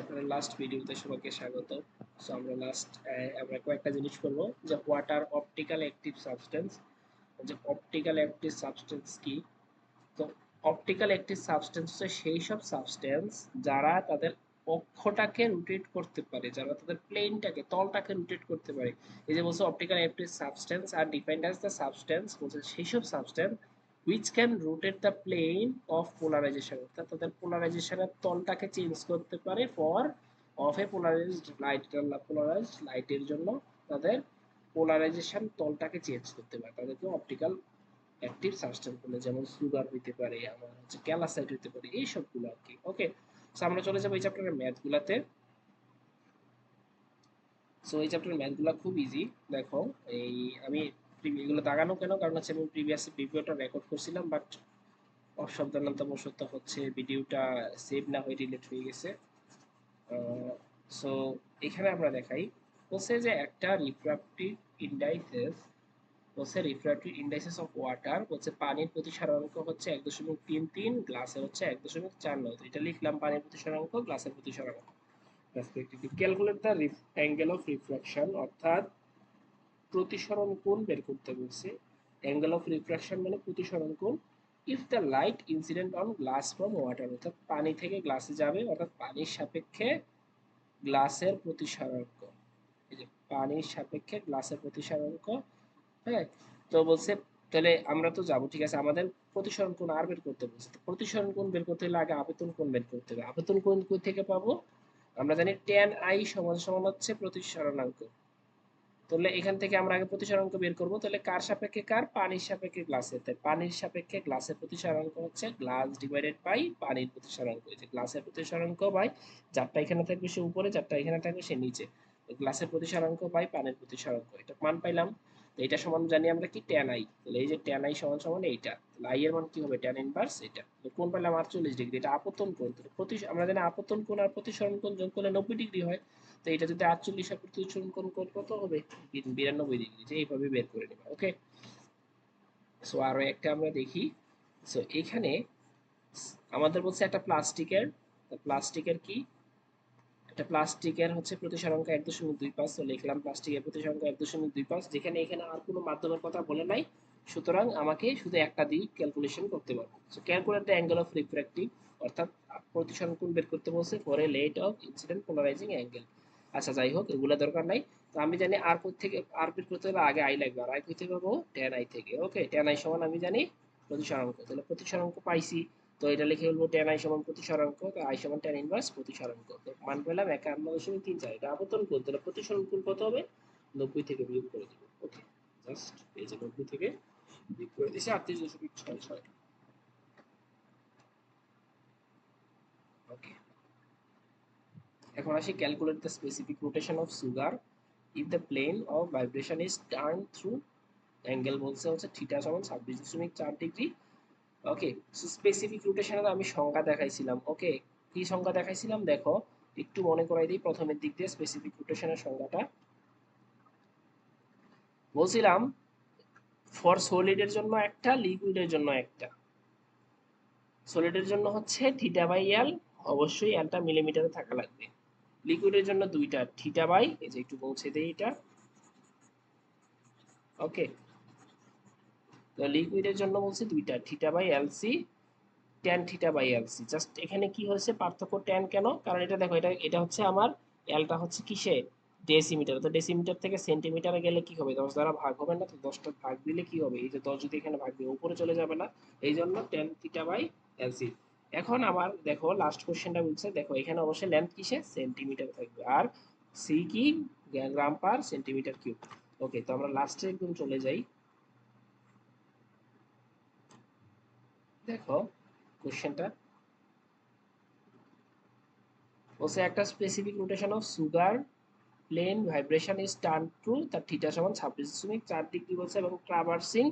আপনার লাস্ট ভিডিওতে সবাইকে স্বাগত। সো আমরা কয়েকটা জিনিস করব, যে what R optical active substance. যে অপটিক্যাল অ্যাক্টিভ সাবস্টেন্স কি? তো অপটিক্যাল অ্যাক্টিভ সাবস্টেন্স হচ্ছে সেই সব সাবস্টেন্স যারা তাদের অক্ষটাকে রোটেট করতে পারে, যারা তাদের প্লেনটাকে তলটাকে রোটেট করতে পারে। এই যে বলছে optical active substance are defined as the substance, বলছে সেই সব substance which can rotate the plane of polarization, অর্থাৎ তাদের পোলারাইজেশনের তলটাকে চেঞ্জ করতে পারে ফর অফ এ পোলারাইজড লাইটের জন্য তাদের পোলারাইজেশন তলটাকে চেঞ্জ করতে পারে, তাদেরকে অপটিক্যাল অ্যাক্টিভ সাবস্টেন্স বলে। যেমন সুগার হইতে পারে, আমার হচ্ছে ক্যালাসাইট হইতে পারে, এই সবগুলো আর কি। ওকে, সো আমরা চলে যাবো এই চ্যাপ্টারের ম্যাথগুলাতে। সো এই চ্যাপ্টারের ম্যাথগুলো খুব ইজি। দেখো, এই আমি এগুলো দাগানো কেন, কারণ হচ্ছে আমি প্রিভিয়াস ভিডিওটা রেকর্ড করছিলাম, বাট অসাবধানতাবশত হচ্ছে ভিডিওটা সেভ না হয়ে ডিলিট হয়ে গেছে। সো এখানে আমরা দেখাই, বলছে যে একটা রিফ্র্যাক্টিভ ইন্ডাইসেস, বলছে রিফ্র্যাক্টিভ ইন্ডাইসেস অফ ওয়াটার, বলছে পানির প্রতিসরাঙ্ক হচ্ছে 1.33, গ্লাসে হচ্ছে 1.49। এটা লিখলাম পানির প্রতিসরাঙ্ক, গ্লাসের প্রতিসরাঙ্ক respectively. Calculate the angle of refraction, অর্থাৎ প্রতিসরণ কোণ বের করতে বলছে। অ্যাঙ্গেল অফ রিফ্রাকশন মানে প্রতিসরণ কোণ। If the light incident on glass from water, অর্থাৎ পানি থেকে গ্লাসে যাবে, অর্থাৎ পানির সাপেক্ষে গ্লাসের প্রতিসরাঙ্ক। এই যে পানির সাপেক্ষে গ্লাসের প্রতিসরাঙ্ক। হ্যাঁ, তো বলছে তাহলে আমরা তো যাবো, ঠিক আছে, আমাদের প্রতিসরণ কোণ আর বের করতে বলছে। প্রতিসরণ কোণ বের করতে হলে আগে আপতন কোণ বের করতে হবে। আপতন কোণ কই থেকে পাবো? আমরা জানি tan i সমান সমান হচ্ছে প্রতিসরণাঙ্ক। তাহলে এখান থেকে আমরা আগে প্রতিসরাঙ্ক বের করব। তাহলে কার সাপেক্ষে কার? পানির সাপেক্ষে গ্লাসের। তাই পানির সাপেক্ষে গ্লাসের প্রতিসরাঙ্ক হচ্ছে গ্লাস ডিভাইডেড বাই পানির প্রতিসরাঙ্ক। এই যে গ্লাসের প্রতিসরাঙ্ক বাই যারটা এখানে থাকবে সে উপরে, যারটা এখানে থাকবে সে নিচে। গ্লাসের প্রতিসরাঙ্ক বাই পানির প্রতিসরাঙ্ক, এটা মান পাইলাম। তো এটা সমান জানি আমরা কি tan i। তাহলে এই যে tan i সমান সমান এইটা, তাহলে i এর মান কি হবে? tan ইনভার্স এটা। তো কোণ পেলাম 48 ডিগ্রি, এটা আপতন কোণ। আমরা জানি আপতন কোণ আর প্রতিসরণ কোণ যোগ করলে 90 ডিগ্রি হয়। তো এটা যদি 48 আর প্রতিসরণ কোণ কত হবে? 92 ডিগ্রি। যে এইভাবে বের করে নেবা। ওকে, সো আরো একটা আমরা দেখি। সো এখানে আমাদের বলছে একটা প্লাস্টিকের কি, একটা প্লাস্টিকের হচ্ছে প্রতিসরাঙ্ক 1.25। তো লিখলাম প্লাস্টিকের প্রতিসরাঙ্ক 1.25, যেখানে এখানে আর কোনো মাধ্যমের কথা বলে নাই, সুতরাং আমাকে শুধু একটা দিক ক্যালকুলেশন করতে পারবো। So calculate the angle of refractive, অর্থাৎ প্রতিসরণ কোণ বের করতে বলছে for a late of incident polarising angle. আচ্ছা যাই হোক, এগুলো দরকার নাই। তো আমি জানি আর থেকে আর বের করতে হলে আগে আই লাগবে, আর আই কই থেকে পাবো? tan i থেকে। ওকে, tan i সমান আমি জানি প্রতিসরাঙ্ক, তাহলে প্রতিসরাঙ্ক পাইছি। তো এটা লিখে বলবো tan i সমান প্রতিসরাঙ্ক, তো i সমান tan ইনভার্স প্রতিসরাঙ্ক। তো মান পেলাম 51.34। এটা আপতন কোণ, তাহলে প্রতিসরণ কোণ কত হবে? 90 থেকে বিয়োগ করে দিব। ওকে, জাস্ট এই যে 90 থেকে বিয়োগ করে দিছি 38.66। ওকে, এখন আসি calculate the specific rotation of sugar if the plane of vibration is turn through angle, বলছে হচ্ছে থিটা সমান 26.4 ডিগ্রি। ওকে, সো স্পেসিফিক রোটেশনের আমি সংজ্ঞা দেখাইছিলাম। ওকে, কি সংজ্ঞা দেখাইছিলাম দেখো, একটু মনে করাই দিই প্রথমের দিক দিয়ে স্পেসিফিক রোটেশনের সংজ্ঞাটা। বলছিলাম ফর সলিডের জন্য একটা, লিকুইডের জন্য একটা। সলিডের জন্য হচ্ছে থিটা বাই এল, অবশ্যই এলটা মিলিমিটারে থাকা লাগবে। লিকুইডের জন্য দুইটা, থিটা বাই, এই যে একটু পৌঁছে দেই এটা। ওকে, তো লিকুইডের জন্য বলছি দুইটা, theta by LC, tan theta by LC. Just এখানে কি হয়েছে পার্থক্য ট্যান কেন? কারণ এটা দেখো, এটা এটা হচ্ছে আমার এলটা হচ্ছে কিসে? ডেসিমিটার। তো ডেসিমিটার থেকে সেন্টিমিটারে গেলে কি হবে? 10 দ্বারা ভাগ হবে না, তো 10টা ভাগ দিলে কি হবে? এই যে 10 যদি এখানে ভাগ দিই উপরে চলে যাবে না, এই জন্য ট্যান থিটা বাই এলসি। এখন আবার দেখো লাস্ট কোশ্চেনটা বলছে, দেখো এখানে অবশ্যই লেন্থ কিসে? সেন্টিমিটার থাকবে, আর সি কি? গ্রাম পার সেন্টিমিটার কিউব। ওকে, তো আমরা লাস্টে একদম চলে যাই। দেখো কোশ্চেনটা বলছে একটা specific rotation of sugar plane vibration is turn to তার থিটা সমান 26.4 ডিগ্রি বলছে, এবং ট্রাভার্সিং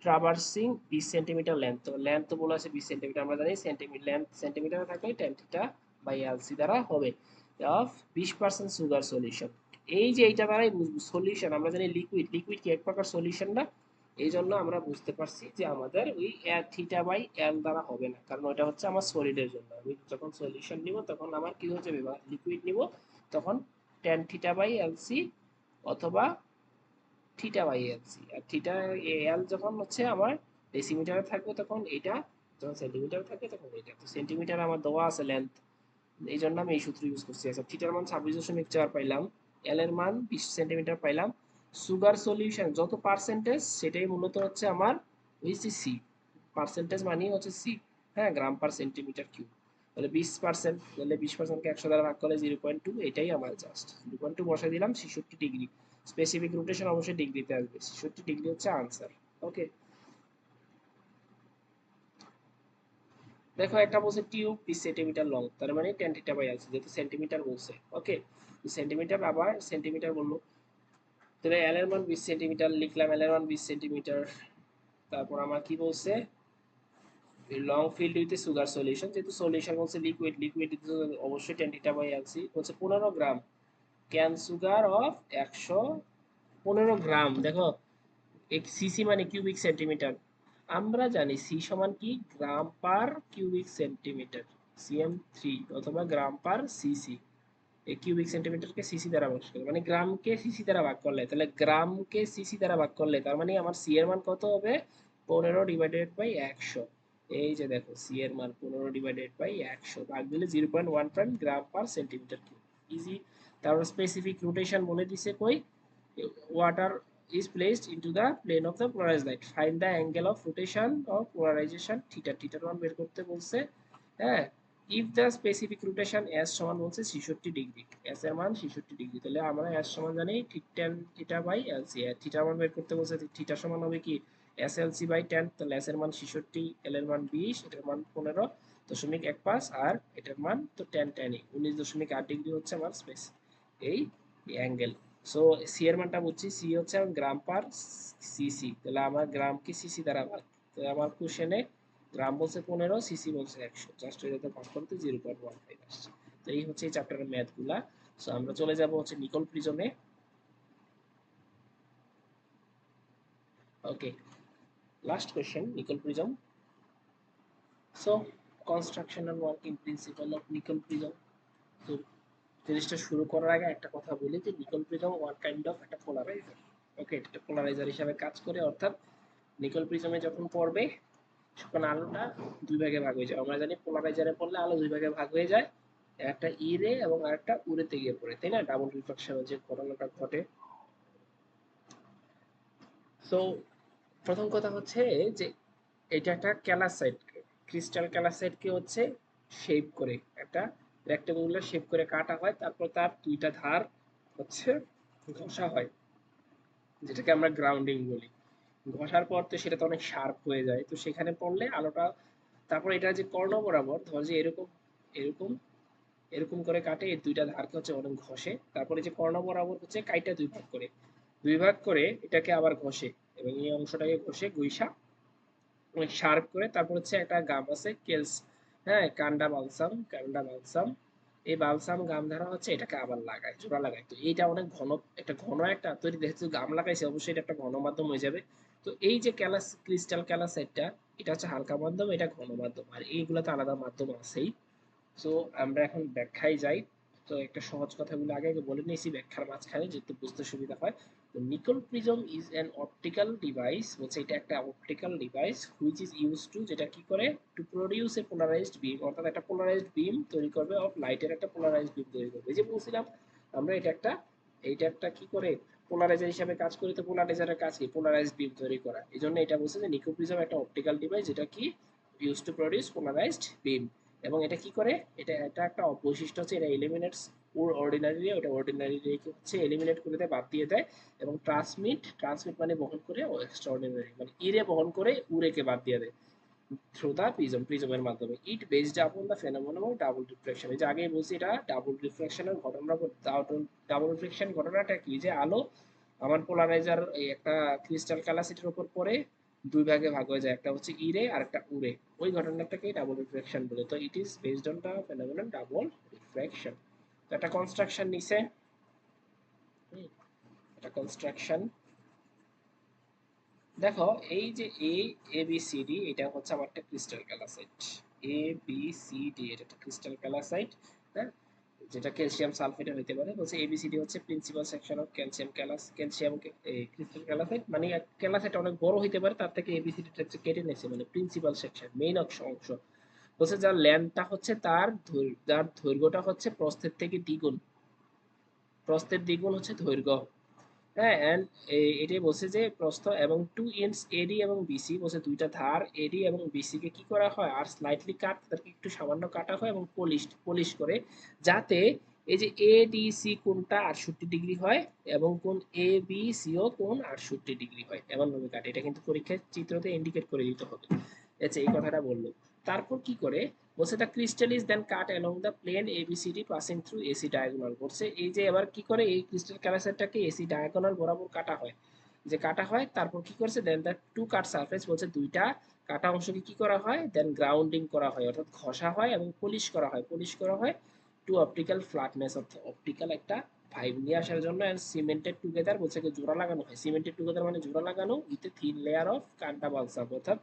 ট্রাভার্সিং 20 সেন্টিমিটার লেন্থ। তো লেন্থ তো বলা আছে 20 সেন্টিমিটার, আমরা জানি সেন্টিমিটার লেন্থ সেন্টিমিটারে থাকলে tan থিটা বাই এলসি দ্বারা হবে অফ 20% সুগার সলিউশন। এই যে এইটা দ্বারাই বুঝবো সলিউশন। আমরা জানি লিকুইড, লিকুইড কি এক প্রকার সলিউশন না? এই জন্য আমরা বুঝতে পারছি যে আমাদের ওই থিটা বাই এল দ্বারা হবে না, কারণ ওটা হচ্ছে আমার সলিডের জন্য। আমি যখন সলিউশন নিব তখন আমার কি হয়ে যাবে, লিকুইড নিব তখন tan theta by L C অথবা থিটা বাই এল সি। আর থিটা এল যখন হচ্ছে আমার ডেসিমিটারে থাকবে তখন এটা, যখন সেন্টিমিটারে থাকবে তখন এটা। তো সেন্টিমিটার আমার দেওয়া আছে লেন্থ, এই জন্য আমি এই সূত্র ইউজ করছি। আচ্ছা, থিটার মান 26.4 পাইলাম, এল এর মান 20 সেন্টিমিটার পাইলাম। সুগার সলিউশন যত পার্সেন্টেজ সেটাই মূলত হচ্ছে আমার হচ্ছে সি, পার্সেন্টেজ মানে হচ্ছে সি, হ্যাঁ, গ্রাম পার সেন্টিমিটার কিউব। তাহলে 20%, তাহলে 20%কে 100 দ্বারা ভাগ করলে 0.2, এটাই আমার জাস্ট 0.2 বসাই দিলাম। 66 ডিগ্রি, স্পেসিফিক রোটেশন অবশ্যই ডিগ্রিতে আসবে, 66 ডিগ্রি হচ্ছে আনসার। ওকে, দেখো একটা বলছে টিউব 20 সেন্টিমিটার লং, তার মানে টেন থিটা বাই আছে, যেহেতু সেন্টিমিটার বলছে। ওকে, সেন্টিমিটার আবার সেন্টিমিটার বললো, তাহলে এল এর মান 20 সেন্টিমিটার লিখলাম, এল এর মান 20 সেন্টিমিটার। তারপর আমার কি বলছে, long filled with sugar solution, যেহেতু সলিউশন বলছে লিকুইড, লিকুইড অবশ্যই টেন থিটা বাই এলসি বলছে 15 গ্রাম। ক্যান সুগার অফ 115 গ্রাম। দেখো সিসি মানে কিউবিক সেন্টিমিটার, আমরা জানি সি সমান কি, গ্রাম পার কিউবিক সেন্টিমিটার, সিএম3 অথবা গ্রাম পার সিসি। এই কিউবিক সেন্টিমিটারকে সিসি দ্বারা ভাগ করলে মানে গ্রামকে সিসি দ্বারা ভাগ করলে, তাহলে গ্রামকে সিসি দ্বারা ভাগ করলে তার মানে আমার সি এর মান কত হবে, 15/100। এই যে দেখো সি এর মান 15/100 ভাগ দিলে 0.15 গ্রাম পার সেন্টিমিটার কিউব, ইজি। তারপর স্পেসিফিক রোটেশন বলে দিছে কই, water is placed into the plane of the polarized light, find the angle of rotation of polarization theta, theta মান বের করতে বলছে, হ্যাঁ। if the specific rotation s সমান বলছে 66 ডিগ্রি, s এর মান 66 ডিগ্রি, তাহলে আমরা s সমান জানি tan থিটা বাই lc, থিটা মান বের করতে বলছে, থিটা সমান হবে কি s lc বাই tan, তাহলে s এর মান 66, l এর মান 20, এটার মান 15.15, আর এটার মান তো tan tan 19.8 ডিগ্রি হচ্ছে আমার স্পেস এই অ্যাঙ্গেল। সো সি এর মানটা বুঝছি, সি হচ্ছে গ্রাম পার সিসি, তাহলে আমার গ্রামকে সিসি দ্বারা ভাগ, তো আমার কোশ্চেনে গ্রাম বলছে 15, সিসি বলছে 100, জাস্ট এটাতে ভাগ করতে 0.15 আসছে। তো এই হচ্ছে এই চ্যাপ্টারের ম্যাথ গুলা। সো আমরা চলে যাব হচ্ছে নিকল প্রিজমে। Okay, last question, Nicol prism. So construction and working principle of Nicol prism. তো জিনিসটা শুরু করার আগে একটা কথা বলি যে Nicol prism one kind of একটা পোলারাইজার। ওকে, এটা পোলারাইজার হিসাবে কাজ করে, অর্থাৎ নিকল প্রিজমে যখন পড়বে তখন আলোটা দুই ভাগে ভাগ হয়ে যায়। আমরা জানি পোলারাইজারে পড়লে আলো দুই ভাগে ভাগ হয়ে যায়, একটা ই রে এবং আরেকটা উ রে তে গিয়ে পড়ে, তাই না, ডাবল রিফ্রাকশনের যে ঘটনাটা ঘটে। সো প্রথম কথা হচ্ছে যে এটা একটা ক্যালাসাইট, ক্রিস্টাল ক্যালাসাইটকে হচ্ছে শেপ করে একটা রেক্টাঙ্গুলার শেপ করে কাটা হয়, তারপর তার দুইটা ধার হচ্ছে ঘষা হয়, যেটাকে আমরা গ্রাউন্ডিং বলি। ঘষার পর তো সেটা তো অনেক শার্প হয়ে যায়, তো সেখানে পড়লে আলোটা, তারপর এটা যে কর্ণ বরাবর ধর যে এরকম এরকম এরকম করে কাটে, এই দুইটা ধারকে হচ্ছে অনেক ঘষে, তারপরে যে কর্ণ বরাবর হচ্ছে কাইটা দুই ভাগ করে এটাকে আবার ঘষে, এবং এই অংশটাকে ঘষে গুইসা অনেক শার্প করে, তারপর হচ্ছে একটা গাম আছে কেলস, হ্যাঁ, কান্ডা বালসাম, এই বালসাম গাম ধারা হচ্ছে এটাকে আবার লাগায়, জোড়া লাগায়। তো এইটা অনেক ঘন, একটা ঘন একটা তৈরি, দেখছে গাম লাগাইছে অবশ্যই এটা একটা ঘন মাধ্যম হয়ে যাবে। তো এই যে ক্রিস্টাল ক্যালাসাইটটা, এটা হচ্ছে হালকা মাধ্যম, এটা ঘন মাধ্যম, আর এইগুলোতে আলাদা মাধ্যম আছেই। সো আমরা এখন ব্যাখ্যায় যাই। তো একটা সহজ কথাগুলো আগে আগে বলে নিয়েছি ব্যাখ্যার মাঝখানে, যেহেতু বুঝতে সুবিধা হয়। তো Nicol prism is an optical device, বলছে এটা একটা optical device which is use to, যেটা কি করে, to produce a polarized beam, অর্থাৎ একটা পোলারাইজড বিম তৈরি করবে, অফ লাইটের একটা পোলারাইজড বিম তৈরি করবে। এই যে বলছিলাম আমরা এইটা একটা কি করে পোলারাইজার হিসাবে কাজ করি, তো পোলারাইজারের কাজ কি, পোলারাইজড বিম তৈরি করা। এই জন্য এটা বলছে যে নিকল প্রিজম একটা অপটিক্যাল ডিভাইস যেটা কি ইউজ টু প্রডিউস পোলারাইজড বিম। এবং এটা কি করে, এটা একটা বৈশিষ্ট্য হচ্ছে এটা এলিমিনেটস অর্ডিনারি রে, ওটা অর্ডিনারি রে কি হচ্ছে এলিমিনেট করে দেয়, বাদ দিয়ে দেয়, এবং ট্রান্সমিট মানে বহন করে, ও এক্সট্রাঅর্ডিনারি মানে ইরে বহন করে, উরেকে বাদ দিয়ে দেয় থ্রু দা প্রিজমের মাধ্যমে। ইট বেসড আপন দা ফেনোমেনন অফ ডাবল রিফ্লেকশন, এই যে আগেই বলছি এটা ডাবল রিফ্লেকশনের ঘটনা। ডাবল রিফ্লেকশন ঘটনাটা কি, যে আলো আমার পোলারাইজার এই একটা ক্রিস্টাল ক্যালাসিটির উপর পড়ে দুই ভাগে ভাগ হয়ে যায়, একটা হচ্ছে ইরে আর একটা উরে, ওই ঘটনাটাকে ডাবল রিফ্লেকশন বলে। তো it is based on the phenomenon double reflection. তো একটা কনস্ট্রাকশন নিছে, একটা কনস্ট্রাকশন, দেখো এই যে এ বি সি ডি এটা হচ্ছে আমার একটা crystal ক্যালাসাইট। A B C D এটা একটা ক্রিস্টাল ক্যালাসাইট। হ্যাঁ, যেটা ক্যালসিয়াম সালফেটের হতে পারে। বলছে এবিসিডি হচ্ছে principal section of calcium crystal calcite, মানে ক্যালাসাইট অনেক বড় হতে পারে, তার থেকে এবিসিডিটা হচ্ছে কেটে নিয়েছে, মানে প্রিন্সিপাল সেকশন মেইন অংশ। বলছে যার লেন্থটা হচ্ছে যার দৈর্ঘ্যটা হচ্ছে প্রস্থের থেকে দ্বিগুণ, প্রস্থের দ্বিগুণ হচ্ছে দৈর্ঘ্য। হ্যাঁ, এন্ড এটাই বলছে যে প্রস্থ এবং 2 ইঞ্চ এডি এবং বিসি, বলছে দুইটা ধার এডি এবং বিসি কে কি করা হয় আর স্লাইটলি কাট, তাদেরকে একটু সামান্য কাটা হয় এবং পলিশ করে, যাতে এই যে এডিসি কোণটা 68 ডিগ্রি হয় এবং কোণ এ বি সিও কোণ 68 ডিগ্রি হয়, এমন ভাবে কাটে। এটা কিন্তু পরীক্ষার চিত্রতে ইন্ডিকেট করে দিতে হবে। আচ্ছা, এই কথাটা বললো। তারপর কি করে, বলছে the crystal is then cut along the plane ABCD passing through AC diagonal. বলছে এই যে এবার কি করে এই ক্রিস্টাল ক্যালাসাইটটাকে এসি ডায়াগোনাল বরাবর কাটা হয়, যে কাটা হয় তারপর কি করছে দেন দ্য টু কাট সারফেস, বলছে দুইটা কাটা অংশকে কি করা হয় দেন গ্রাউন্ডিং করা হয়, অর্থাৎ ঘষা হয় এবং পলিশ করা হয় টু অপটিক্যাল ফ্ল্যাটনেস, অর্থাৎ অপটিক্যাল একটা ভাইব নিয়ে আসার জন্য। এন্ড সিমেন্টেড টুগেদার, বলছে জোড়া লাগানো হয়, সিমেন্টেড টুগেদার মানে জোড়া লাগানো with a thin layer of Canada balsam, অর্থাৎ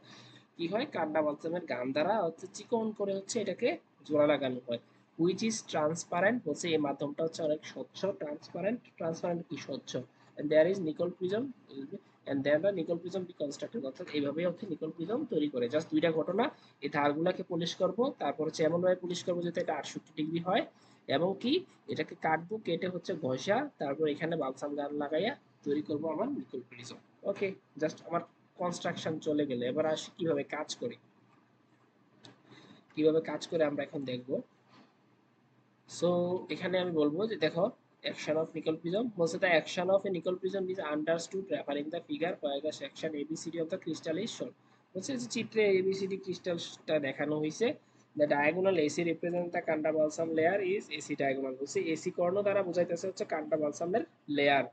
কি হয় কান্ডা বালসামের গান দ্বারা হচ্ছে চিকন করে হচ্ছে এটাকে জোড়া লাগানো হয়। হুইচ ইজ ট্রান্সপারেন্ট, বলছে এই মাধ্যমটা হচ্ছে অনেক স্বচ্ছ, ট্রান্সপারেন্ট কি স্বচ্ছ। And there is Nicol prism, and there the Nicol prism be constructed, অর্থাৎ এইভাবে হচ্ছে নিকল প্রিজম তৈরি করে। জাস্ট দুইটা ঘটনা, এই ধারগুলাকে পলিশ করব, তারপর হচ্ছে এমন ভাবে পলিশ করব যাতে এটা 68 ডিগ্রি হয়, এবং কি এটাকে কাটবো, কেটে হচ্ছে ঘষা, তারপর এখানে বালসাম গান লাগাইয়া তৈরি করব আমার নিকল প্রিজম। ওকে, জাস্ট আমার কনস্ট্রাকশন চলে গেলে এবার আসি কিভাবে কাজ করে, আমরা এখন দেখব। সো এখানে আমি বলবো যে দেখো অ্যাকশন অফ নিকল প্রিজম, বলছে the action of a Nicol prism is understood referring the figure where the section ABCD of the crystal is shown. বলছে যে চিত্রে এবিসিডি ক্রিস্টালটা দেখানো হয়েছে, the diagonal AC represent the Canada balsam layer is AC diagonal, বলছে AC কর্ণ দ্বারা বোঝাইতেছে হচ্ছে কান্ডা বালসামের লেয়ার।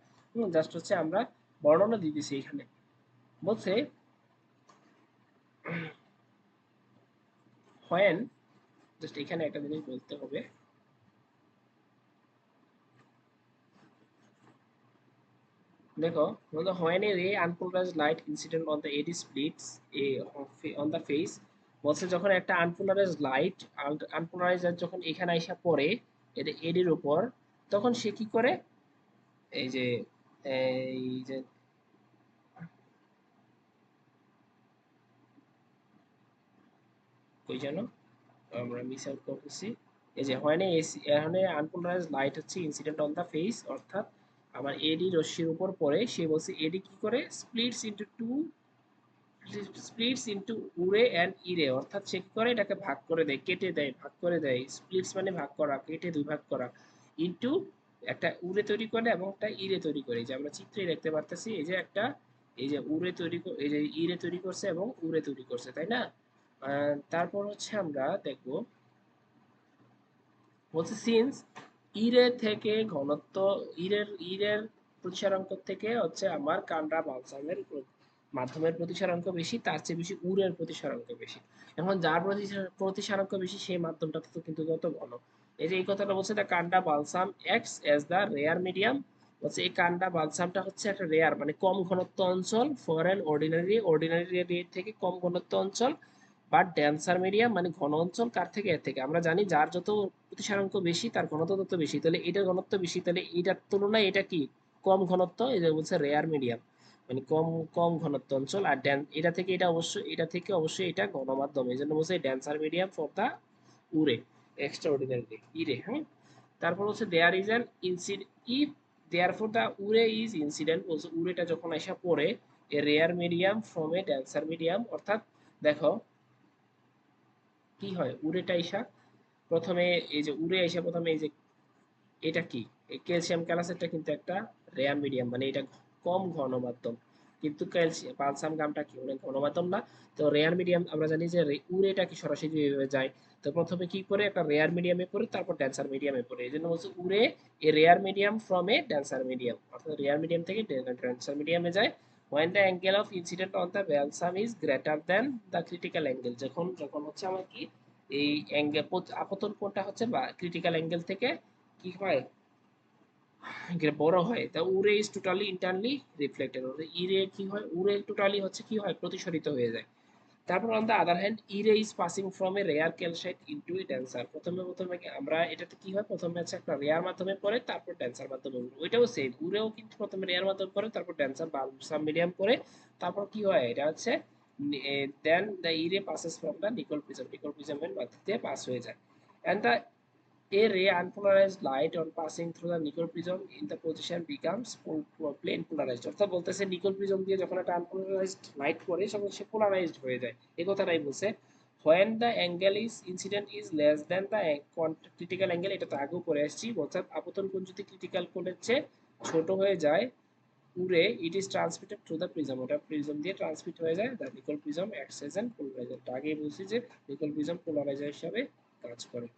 জাস্ট হচ্ছে আমরা বর্ণনা দিয়ে দিছি এখানে। বলছে হোয়েন, জাস্ট এখানে একটা জিনিস বলতে হবে, দেখো বলতো when a ray unpolarized light incident on the AD splits a on the face, বলছে যখন একটা আনপোলারাইজড যখন এখানে এসে পড়ে এটা এডির উপর, তখন সে কি করে, এই যে এই যে কই যেন আমরা মিস আউট করতেছি, এই যে হয় না এসি এখানে আনপোলারাইজড লাইট হচ্ছে ইনসিডেন্ট অন দা ফেস, অর্থাৎ আমার এডি রশ্মির উপর পড়ে, সে বলছে এডি কি করে স্প্লিটস ইনটু উরে অ্যান্ড ইরে, অর্থাৎ সে কি করে এটাকে ভাগ করে দেয়, কেটে দেয়, ভাগ করে দেয়। স্প্লিটস মানে ভাগ করা, কেটে দুই ভাগ করা, ইনটু একটা উরে তৈরি করে এবং একটা ইরে তৈরি করে। এই যে আমরা চিত্রে দেখতে পারতেছি এই যে একটা, এই যে এই যে ইরে তৈরি করছে এবং উরে তৈরি করছে, তাই না? তারপর হচ্ছে আমরা দেখব, বলছে সিন্স ইরে থেকে ঘনত্ব, ইরের প্রতিসারাঙ্ক থেকে হচ্ছে আমার কান্ডা বালসামের মাধ্যমের প্রতিসারাঙ্ক বেশি, তার চেয়ে বেশি উরের প্রতিসারাঙ্ক বেশি। এখন যার প্রতিসারাঙ্ক বেশি সেই মাধ্যমটা তো কিন্তু তত ঘন। এই যে এই কথাটা বলছে the Canada balsam acts as the rare medium, বলছে এই কান্ডা বালসামটা হচ্ছে একটা রেয়ার মানে কম ঘনত্ব অঞ্চল ফর অ্যান অর্ডিনারি রে থেকে কম ঘনত্ব অঞ্চল, বাট ডেন্সার মিডিয়াম মানে ঘন অঞ্চল কার থেকে, এর থেকে। আমরা জানি যার যত প্রতিসারাঙ্ক বেশি তার ঘনত্ব তত বেশি, তাহলে এটার ঘনত্ব বেশি, তাহলে এটার তুলনায় এটা কি কম ঘনত্ব, এটা বলছে রেয়ার মিডিয়াম মানে কম কম ঘনত্ব অঞ্চল। আর এটা থেকে অবশ্যই এটা গণমাধ্যম, এই জন্য বলছে denser medium for the O ray extraordinary E ray. হ্যাঁ, তারপর হচ্ছে there is an incident if there for the O ray is incident, বলছে উরেটা যখন আসা পড়ে a rare medium from a denser medium, অর্থাৎ দেখো কি হয় উরেটা আইসা প্রথমে, এই যে উড়ে আইসা প্রথমে এই যে এটা কি ক্যালসিয়াম ক্যালাসাইটটা কিন্তু একটা রেয়ার মিডিয়াম মানে এটা কম ঘন মাধ্যম, কিন্তু ক্যালসিয়াম বালসাম গামটা কি অনেক ঘন মাধ্যম না। তো রেয়ার মিডিয়াম আমরা জানি যে উড়েটা কি সরাসরি এইভাবে যায়, তো প্রথমে কি করে একটা রেয়ার মিডিয়ামে পড়ে তারপর ডেন্সার মিডিয়ামে পড়ে, এই জন্য বলছে O ray a rare medium from a denser medium, অর্থাৎ রেয়ার মিডিয়াম থেকে ডেন্সার মিডিয়ামে যায়। when the angle of incident on the balsam is greater than the critical angle, যখন যখন হচ্ছে আমার কি এই অ্যাঙ্গেল আপতন কোণটা হচ্ছে বা ক্রিটিক্যাল অ্যাঙ্গেল থেকে কি হয় এটা বড় হয়, তা উরে ইজ টোটালি ইন্টারনালি রিফ্লেক্টেড, ইরে কি হয়, উরে টোটালি হচ্ছে কি হয়, প্রতিসরিত হয়ে যায়। তারপর on the other hand E ray is passing from a rare calcite into a denser, প্রথমে আমরা এটাতে কি হয়, প্রথমে হচ্ছে একটা রেয়ার মাধ্যমে পড়ে তারপর ডেন্সার মাধ্যমে, ওইটাও সেম, উরেও কিন্তু প্রথমে রেয়ার মাধ্যমে পড়ে তারপর ডেন্সার বা সাব মিডিয়াম পড়ে, তারপর কি হয়, এটা হচ্ছে দেন দ্য ইরে পাসেস ফ্রম দ্য নিকল প্রিজমের মধ্যে দিয়ে পাস হয়ে যায়। And the a ray unpolarized light on passing through the nickel prism in the position becomes plane polarized, অর্থাৎ বলতেছে নিকল প্রিজম দিয়ে যখন একটা আনপোলারাইজড লাইট পড়ে তখন সে পোলারাইজড হয়ে যায়, এই কথাটাই বলছে। when the angle is incident is less than the critical angle, এটা তো আগেও পড়ে আসছি, অর্থাৎ আপতন কোণ যদি ক্রিটিক্যাল কোণের চেয়ে ছোট হয়ে যায় O ray, it is transmitted through the prism, ওটা প্রিজম দিয়ে ট্রান্সমিট হয়ে যায়, the Nicol prism acts as an polarizer, আগেই বলছি যে নিকল প্রিজম পোলারাইজার হিসাবে কাজ করে।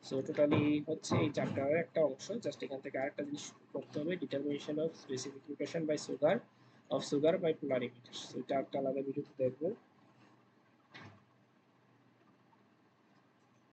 সো টোটালি হচ্ছে এই চ্যাপ্টারের একটা অংশ, জাস্ট এখান থেকে আরেকটা জিনিস করতে হবে, determination of specific rotation by sugar by polarimeter, so এটা একটা আলাদা ভিডিওতে দেখবো।